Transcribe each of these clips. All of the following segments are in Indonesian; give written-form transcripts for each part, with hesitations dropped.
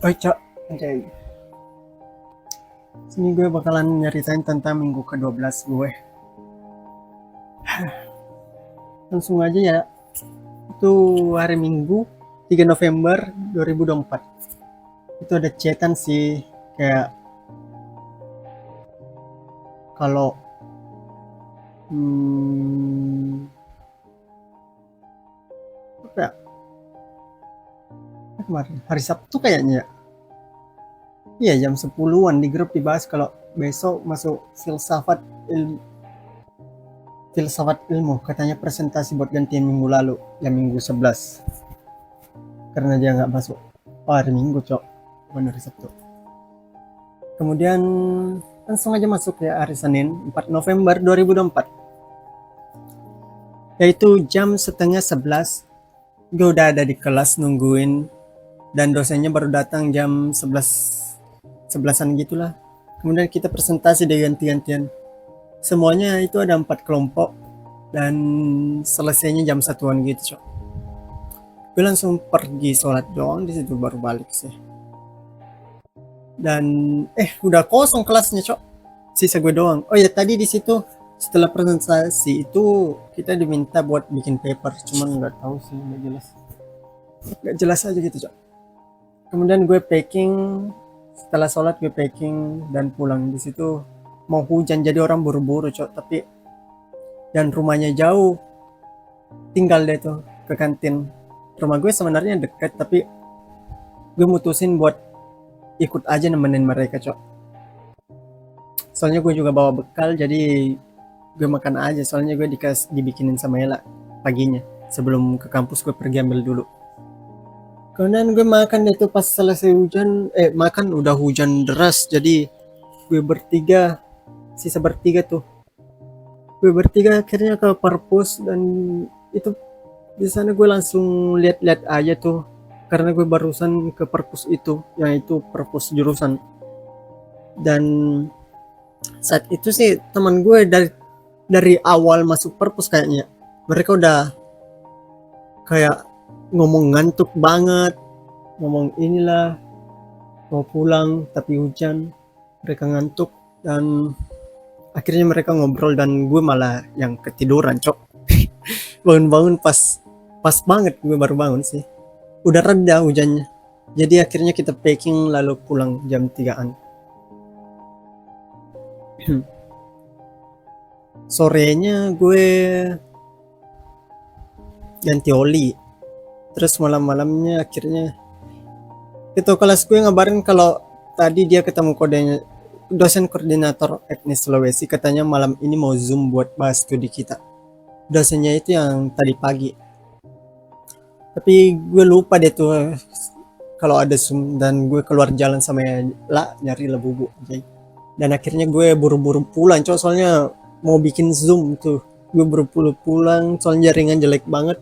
Oh cok, anjay. Sini gue bakalan nyeritain tentang minggu ke-12 gue. Langsung aja ya. Itu hari Minggu 3 November 2024. Itu ada chatan sih, kayak kalau hmm, apa ya, kemarin hari Sabtu kayaknya ya. Iya, jam 10-an di grup dibahas kalau besok masuk filsafat ilmu, katanya presentasi buat gantian minggu lalu, yang minggu 11, karena dia nggak masuk. Oh, hari Minggu cok, bukan hari Sabtu. Kemudian langsung aja masuk ya, hari Senin 4 November 2024, yaitu jam setengah 11. Gue udah ada di kelas nungguin, dan dosennya baru datang jam 11-an gitulah. Kemudian kita presentasi deh ganti-gantian. Semuanya itu ada 4 kelompok, dan selesainya jam 1-an gitu cok. Gue langsung pergi sholat doang di situ, baru balik sih. Dan udah kosong kelasnya cok, sisa gue doang. Oh ya, tadi di situ setelah presentasi itu kita diminta buat bikin paper, cuman nggak tahu sih, nggak jelas aja gitu cok. Kemudian gue packing, setelah sholat gue packing dan pulang. Di situ mau hujan jadi orang buru-buru cok, tapi dan rumahnya jauh, tinggal deh tuh ke kantin. Rumah gue sebenarnya deket, tapi gue mutusin buat ikut aja nemenin mereka cok. Soalnya gue juga bawa bekal, jadi gue makan aja. Soalnya gue dibikinin sama Ella paginya sebelum ke kampus. Gue pergi ambil dulu. Kemudian gue makan itu pas selesai hujan. Makan udah hujan deras, jadi gue bertiga, sisa bertiga tuh. Gue bertiga akhirnya ke perpus, dan itu di sana gue langsung lihat-lihat aja tuh, karena gue barusan ke perpus itu, yaitu perpus jurusan. Dan saat itu sih teman gue dari awal masuk perpus kayaknya mereka udah kayak ngomong ngantuk banget, ngomong inilah mau pulang tapi hujan, mereka ngantuk. Dan akhirnya mereka ngobrol, dan gue malah yang ketiduran cok. Bangun-bangun pas banget gue baru bangun sih, udah reda hujannya. Jadi akhirnya kita packing lalu pulang jam 3-an. Sorenya gue ganti oli, terus malam-malamnya akhirnya itu kelas gue ngabarin kalau tadi dia ketemu dosen koordinator etnis Sulawesi, katanya malam ini mau zoom buat bahas studi kita. Dosennya itu yang tadi pagi, tapi gue lupa deh tuh kalau ada zoom, dan gue keluar jalan sama lah nyari lebubu. Dan akhirnya gue buru-buru pulang cok, soalnya mau bikin zoom tuh. Gue buru-buru pulang soalnya jaringan jelek banget.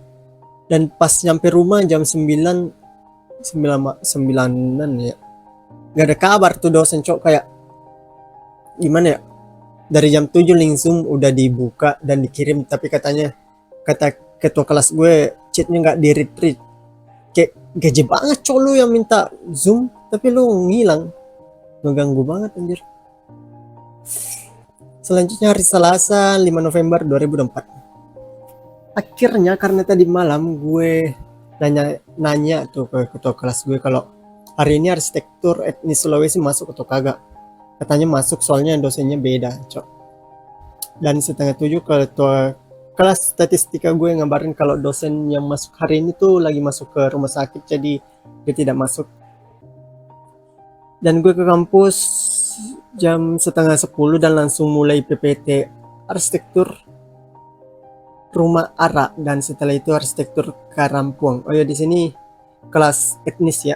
Dan pas nyampe rumah jam 9-an ya, gak ada kabar tuh dosen cok. Kayak gimana ya, dari jam 7 link zoom udah dibuka dan dikirim, tapi kata ketua kelas gue chatnya gak di retreat. Kayak gaje banget cok, lu yang minta zoom tapi lu ngilang, ngeganggu banget anjir. Selanjutnya hari Selasa 5 November 2024. Akhirnya karena tadi malam gue nanya tuh ke ketua kelas gue kalau hari ini arsitektur etnis Sulawesi masuk atau kagak. Katanya masuk, soalnya dosennya beda cok. Dan setengah 7 ketua kelas statistika gue ngabarin kalau dosen yang masuk hari ini tuh lagi masuk ke rumah sakit, jadi dia tidak masuk. Dan gue ke kampus jam setengah 10 dan langsung mulai PPT arsitektur rumah Ara, dan setelah itu arsitektur Karampuang. Oh ya, di sini kelas etnis ya.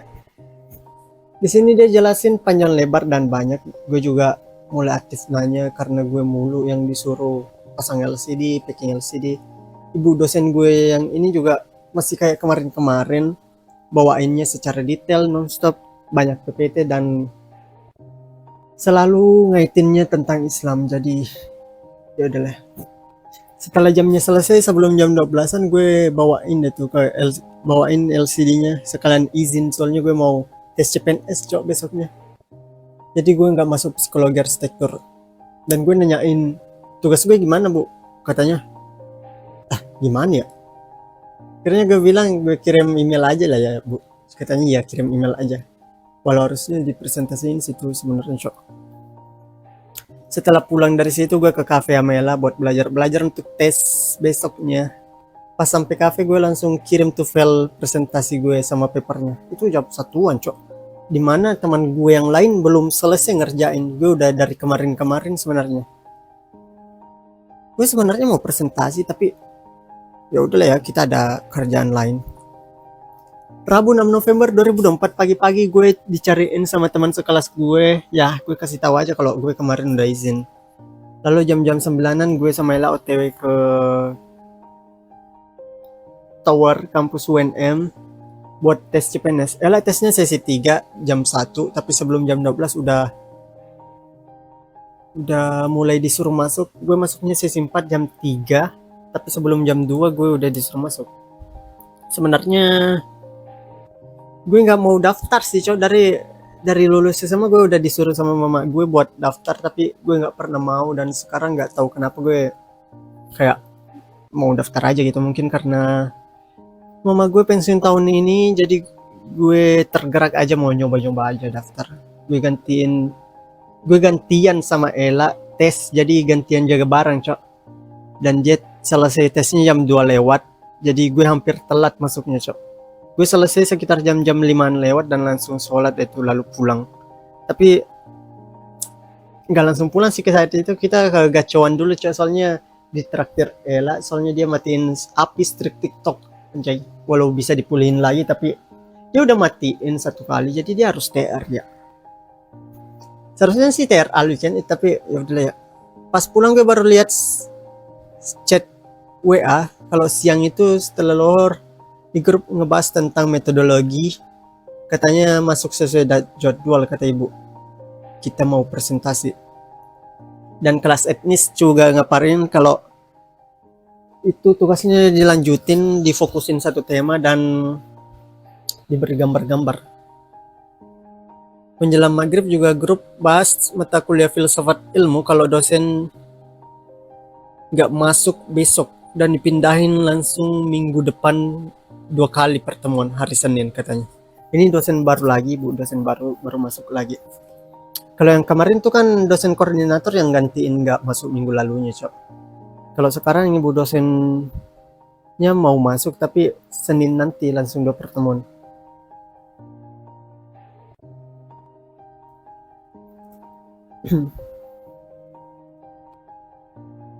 Di sini dia jelasin panjang lebar dan banyak. Gue juga mulai aktif nanya karena gue mulu yang disuruh pasang LCD, packing LCD. Ibu dosen gue yang ini juga masih kayak kemarin-kemarin, bawainnya secara detail nonstop, banyak PPT dan selalu ngaitinnya tentang Islam. Jadi ya udahlah. Setelah jamnya selesai, sebelum jam 12-an gue bawain LCD-nya sekalian izin, soalnya gue mau tes CPNS cok besoknya. Jadi gue nggak masuk psikologi arsitektur. Dan gue nanyain tugas gue gimana bu, katanya gimana ya. Akhirnya gue bilang gue kirim email aja lah ya bu, katanya ya kirim email aja. Walau harusnya dipresentasiin situ sebenarnya cok. Setelah pulang dari situ gue ke cafe Amela buat belajar untuk tes besoknya. Pas sampai cafe gue langsung kirim tuh file presentasi gue sama papernya. Itu jam 1-an cok. Dimana teman gue yang lain belum selesai ngerjain. Gue udah dari kemarin-kemarin sebenarnya. Gue sebenarnya mau presentasi tapi ya udahlah ya, kita ada kerjaan lain. Rabu 6 November 2024 pagi-pagi gue dicariin sama teman sekelas gue. Ya gue kasih tahu aja kalau gue kemarin udah izin. Lalu jam-jam 9-an gue sama Ella OTW ke tower kampus UNM buat tes CPNS. Ella tesnya sesi 3 jam 1, tapi sebelum jam 12 udah mulai disuruh masuk. Gue masuknya sesi 4 jam 3, tapi sebelum jam 2 gue udah disuruh masuk. Sebenarnya gue nggak mau daftar sih cok, dari lulus SMA gue udah disuruh sama mama gue buat daftar, tapi gue nggak pernah mau. Dan sekarang nggak tahu kenapa gue kayak mau daftar aja gitu. Mungkin karena mama gue pensiun tahun ini, jadi gue tergerak aja mau nyoba-nyoba aja daftar. Gue gantian sama Ella tes, jadi gantian jaga barang cok. Dan Jet selesai tesnya jam 2 lewat, jadi gue hampir telat masuknya cok. Gue selesai sekitar jam-jam 5 lewat dan langsung sholat itu lalu pulang. Tapi nggak langsung pulang sih, ke saat itu kita ke gacoan dulu cok, soalnya ditraktir Ella, soalnya dia matiin api strik TikTok anjay. Walau bisa dipulihin lagi tapi dia udah matiin satu kali, jadi dia harus TR ya. Seharusnya sih TR weekend, tapi ya udah ya. Pas pulang gue baru lihat chat WA kalau siang itu setelah lohor di grup ngebahas tentang metodologi, katanya masuk sesuai jadwal kata ibu, kita mau presentasi. Dan kelas etnis juga ngaparin kalau itu tugasnya dilanjutin, difokusin satu tema dan diberi gambar-gambar. Menjelang maghrib juga grup bahas mata kuliah filsafat ilmu kalau dosen nggak masuk besok dan dipindahin langsung minggu depan 2 kali pertemuan hari Senin katanya. Ini dosen baru lagi bu, dosen baru masuk lagi. Kalau yang kemarin tuh kan dosen koordinator yang gantiin nggak masuk minggu lalunya cok. Kalau sekarang ibu dosennya mau masuk tapi Senin nanti langsung 2 pertemuan.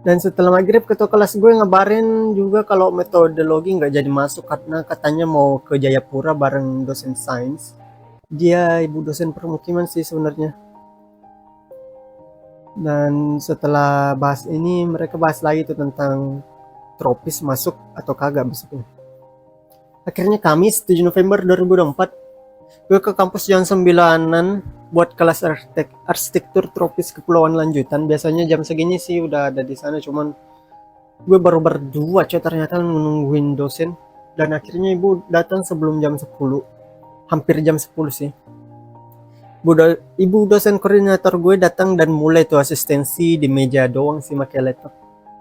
Dan setelah maghrib ketua kelas gue ngabarin juga kalau metodologi nggak jadi masuk karena katanya mau ke Jayapura bareng dosen sains. Dia ibu dosen permukiman sih sebenarnya. Dan setelah bahas ini mereka bahas lagi tuh tentang tropis masuk atau kagak besoknya. Akhirnya Kamis 7 November 2024 gue ke kampus jam 9-an buat kelas arsitektur tropis kepulauan lanjutan. Biasanya jam segini sih udah ada di sana, cuman gue baru berdua coy ternyata menungguin dosen. Dan akhirnya ibu datang sebelum jam 10, hampir jam 10 sih. Ibu dosen koordinator gue datang dan mulai tuh asistensi di meja doang sih pakai laptop.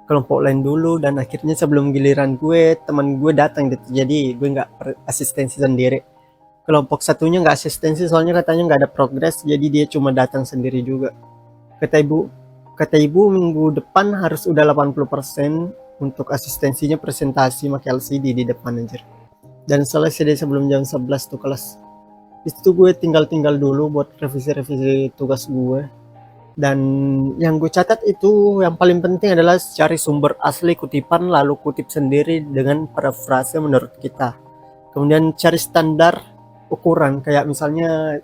Kelompok lain dulu, dan akhirnya sebelum giliran gue teman gue datang gitu, jadi gue nggak asistensi sendiri. Kelompok satunya nggak asistensi soalnya katanya nggak ada progres, jadi dia cuma datang sendiri juga. Kata ibu minggu depan harus udah 80% untuk asistensinya presentasi pakai LCD di depan anjir. Dan selesai deh sebelum jam 11 tuh kelas. Di situ gue tinggal dulu buat revisi tugas gue. Dan yang gue catat itu yang paling penting adalah cari sumber asli kutipan lalu kutip sendiri dengan parafrase menurut kita. Kemudian cari standar ukuran, kayak misalnya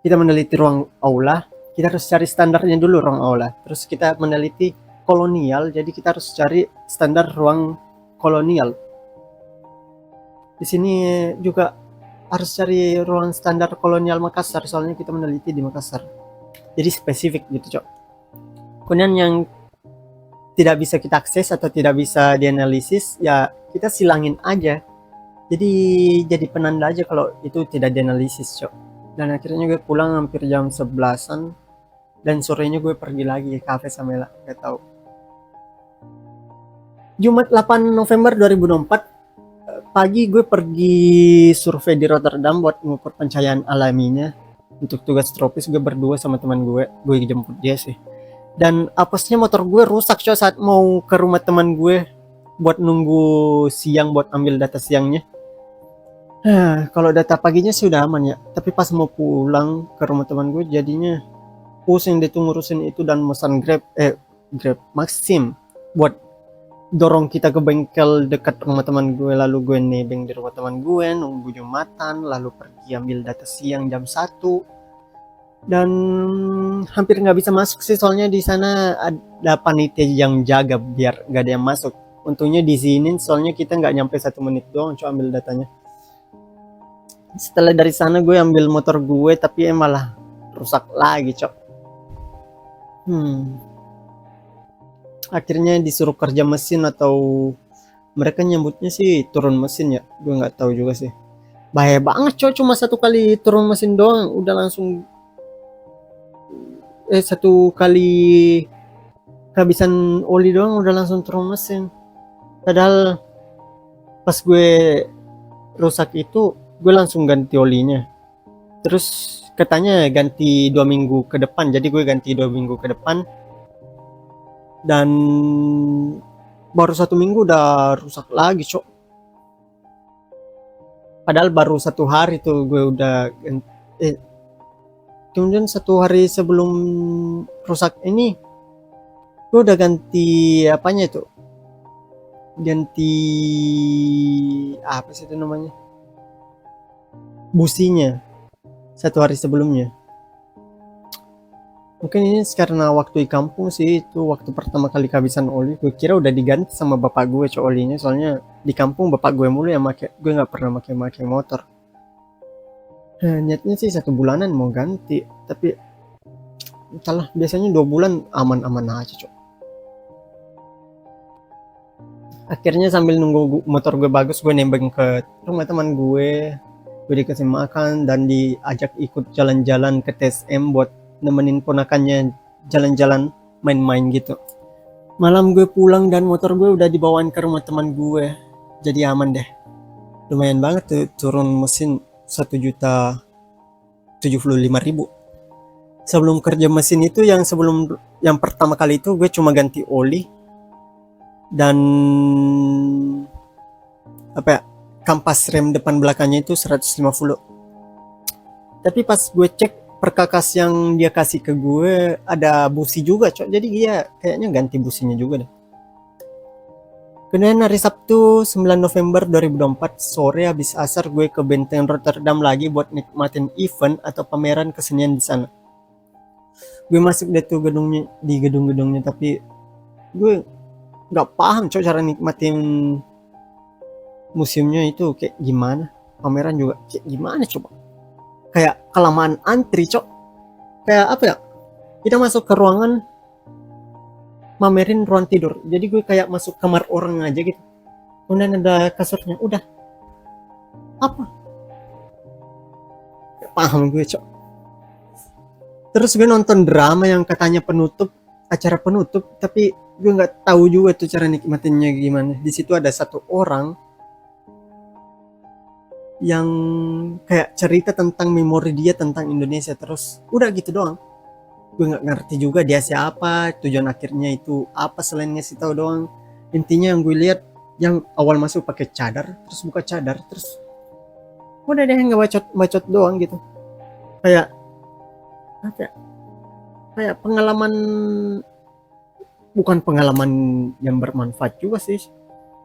kita meneliti ruang aula, kita harus cari standarnya dulu ruang aula. Terus kita meneliti kolonial, jadi kita harus cari standar ruang kolonial. Di sini juga harus cari ruang standar kolonial Makassar, soalnya kita meneliti di Makassar. Jadi spesifik gitu cok. Kemudian yang tidak bisa kita akses atau tidak bisa dianalisis, ya kita silangin aja. Jadi penanda aja kalau itu tidak dianalisis cok. Dan akhirnya gue pulang hampir jam 11-an, dan sorenya gue pergi lagi ke kafe sama Ella, gak tahu. Jumat 8 November 2024 pagi gue pergi survei di Rotterdam buat mengukur pencahayaan alaminya. Untuk tugas tropis gue berdua sama teman gue jemput dia sih. Dan apesnya motor gue rusak coy saat mau ke rumah teman gue buat nunggu siang buat ambil data siangnya. Kalau data paginya sih udah aman ya, tapi pas mau pulang ke rumah teman gue jadinya pusing dia tuh ngurusin itu dan pesan Grab Maxim buat dorong kita ke bengkel dekat rumah teman gue, lalu gue nebeng di rumah teman gue nunggu Jumatan, lalu pergi ambil data siang jam 1, dan hampir nggak bisa masuk sih soalnya di sana ada panitia yang jaga biar nggak ada yang masuk. Untungnya diizinin soalnya kita nggak nyampe 1 menit doang coba ambil datanya. Setelah dari sana gue ambil motor gue tapi malah rusak lagi cok. Akhirnya disuruh kerja mesin atau mereka nyebutnya sih turun mesin ya, gue nggak tahu juga sih. Bahaya banget coy, cuma 1 kali turun mesin doang udah langsung 1 kali kehabisan oli doang udah langsung turun mesin. Padahal pas gue rusak itu gue langsung ganti olinya, terus katanya ganti 2 minggu ke depan, jadi gue ganti 2 minggu ke depan, dan baru 1 minggu udah rusak lagi cok. Padahal baru 1 hari tuh gue udah kemudian 1 hari sebelum rusak ini gue udah ganti apanya itu, ganti apa sih itu namanya, businya 1 hari sebelumnya. Mungkin ini karena waktu di kampung sih, itu waktu pertama kali kehabisan oli. Gue kira udah diganti sama bapak gue cok olinya, soalnya di kampung bapak gue mulu yang make, gue nggak pernah make motor. Niatnya sih 1 bulanan mau ganti, tapi entahlah, biasanya 2 bulan aman-aman aja cok. Akhirnya sambil nunggu motor gue bagus, gue nembeng ke rumah teman gue dikasih makan dan diajak ikut jalan-jalan ke TSM buat nemenin ponakannya jalan-jalan main-main gitu. Malam gue pulang dan motor gue udah dibawain ke rumah teman gue, jadi aman deh. Lumayan banget tuh turun mesin 1.075.000. Sebelum kerja mesin itu yang pertama kali itu gue cuma ganti oli dan apa ya, kampas rem depan belakangnya itu 150. Tapi pas gue cek perkakas yang dia kasih ke gue ada busi juga cok, jadi dia kayaknya ganti businya juga deh. Kemudian hari Sabtu 9 November 2024 sore habis asar gue ke Benteng Rotterdam lagi buat nikmatin event atau pameran kesenian di sana. Gue masuk deh tuh gedung-gedungnya, tapi gue nggak paham cok cara nikmatin museumnya itu kayak gimana, pameran juga kayak gimana coba. Kayak kelamaan antri cok, kayak apa ya, kita masuk ke ruangan mamerin ruang tidur, jadi gue kayak masuk kamar orang aja gitu, kemudian ada kasurnya, udah apa, gak paham gue cok. Terus gue nonton drama yang katanya acara penutup, tapi gue nggak tahu juga tuh cara nikmatinnya gimana. Di situ ada satu orang yang kayak cerita tentang memori dia tentang Indonesia, terus udah gitu doang. Gue nggak ngerti juga dia siapa, tujuan akhirnya itu apa selain ngasih tahu doang. Intinya yang gue lihat, yang awal masuk pakai cadar, terus buka cadar, terus udah deh nggak bacot doang gitu. Kayak apa ya? Kayak pengalaman, bukan pengalaman yang bermanfaat juga sih.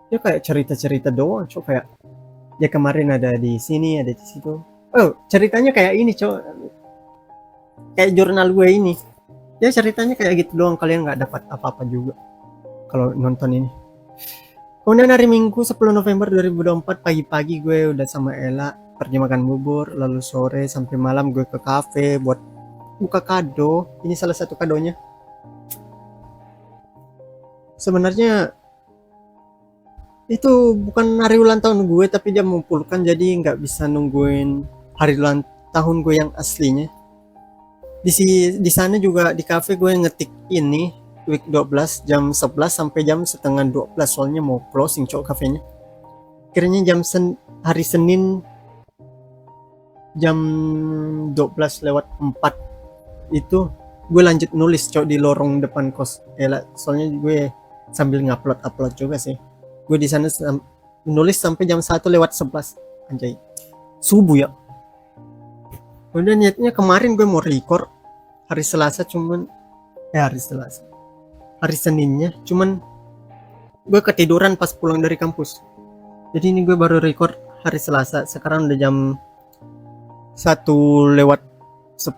Ya kayak cerita-cerita doang, coba kayak ya kemarin ada di sini, ada di situ. Oh, ceritanya kayak ini, coba kayak jurnal gue ini. Ya ceritanya kayak gitu doang, kalian nggak dapat apa-apa juga kalau nonton ini. Kemudian hari Minggu 10 November 2024 pagi-pagi gue udah sama Ella pergi makan bubur, lalu sore sampai malam gue ke kafe buat buka kado. Ini salah satu kadonya. Sebenarnya itu bukan hari ulang tahun gue, tapi dia mengumpulkan, jadi nggak bisa nungguin hari tahun gue yang aslinya. Di sana juga di cafe gue ngetik ini week 12 jam 11 sampai jam setengah 12, soalnya mau closing cok kafenya. Kiranya hari Senin jam 12 lewat 4 itu gue lanjut nulis cok di lorong depan kos. Soalnya gue sambil ngupload juga sih. Gue di sana nulis sampai jam 1 lewat 11. Anjay. Subuh ya. Udah niatnya kemarin gue mau record hari Selasa, cuman hari Seninnya, cuman gue ketiduran pas pulang dari kampus. Jadi ini gue baru record hari Selasa. Sekarang udah jam 1 lewat 10.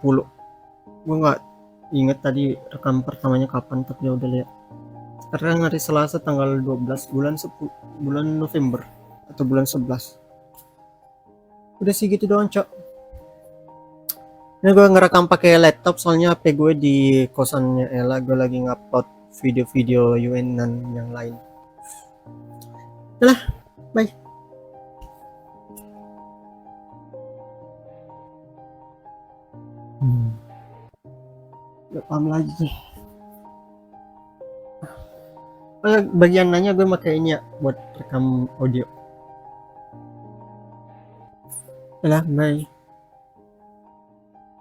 Gue nggak inget tadi rekam pertamanya kapan, tapi ya udah lihat. Sekarang hari Selasa tanggal 12 bulan November atau bulan 11. Udah sih gitu doang cok. Ini gue ngerekam pakai laptop soalnya HP gue di kosannya Ella. Gue lagi ngupload video-video UN dan yang lain. Udah, bye. Gak paham lagi nih. Bagian nanya gue pakai ini ya buat rekam audio. Udah, bye.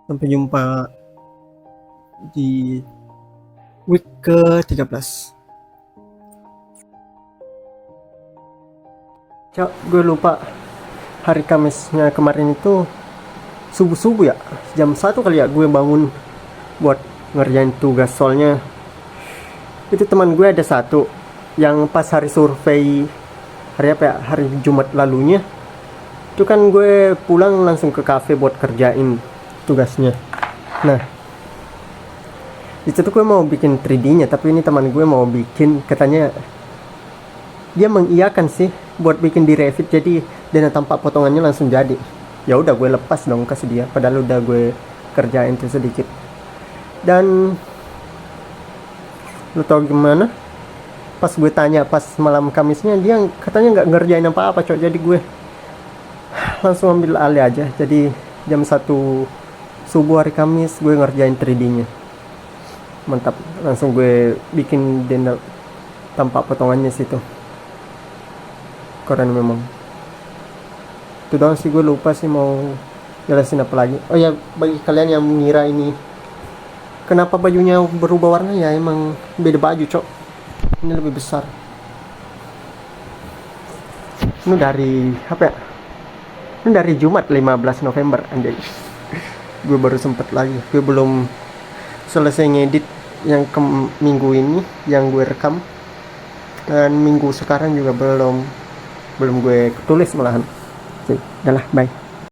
Sampai jumpa di week ke-13. Cok, gue lupa hari Kamisnya kemarin itu subuh-subuh ya, jam 1 kali ya gue bangun buat ngerjain tugas. Soalnya itu teman gue ada satu yang pas hari survei hari apa ya, hari Jumat lalunya itu kan gue pulang langsung ke cafe buat kerjain tugasnya. Nah di situ gue mau bikin 3D-nya, tapi ini teman gue mau bikin, katanya dia mengiyakan sih buat bikin di Revit, jadi dan tampak potongannya langsung jadi. Ya udah gue lepas dong kasih dia, padahal udah gue kerjain tuh sedikit. Dan lu tau gimana, pas gue tanya pas malam Kamisnya, dia katanya nggak ngerjain apa-apa cok. Jadi gue langsung ambil alih aja. Jadi jam 1 subuh hari Kamis gue ngerjain 3D-nya. Mantap, langsung gue bikin dan tampak potongannya situ. Keren memang. Itu doang sih, gue lupa sih mau jelasin apa lagi. Oh ya, bagi kalian yang mengira ini kenapa bajunya berubah warna, ya emang beda baju cok. Ini lebih besar. Ini dari apa ya? Ini dari Jumat 15 November anjay. Gue baru sempet lagi. Gue belum selesai ngedit yang minggu ini yang gue rekam. Dan minggu sekarang juga belum gue tulis malahan. Oke, udah lah, bye.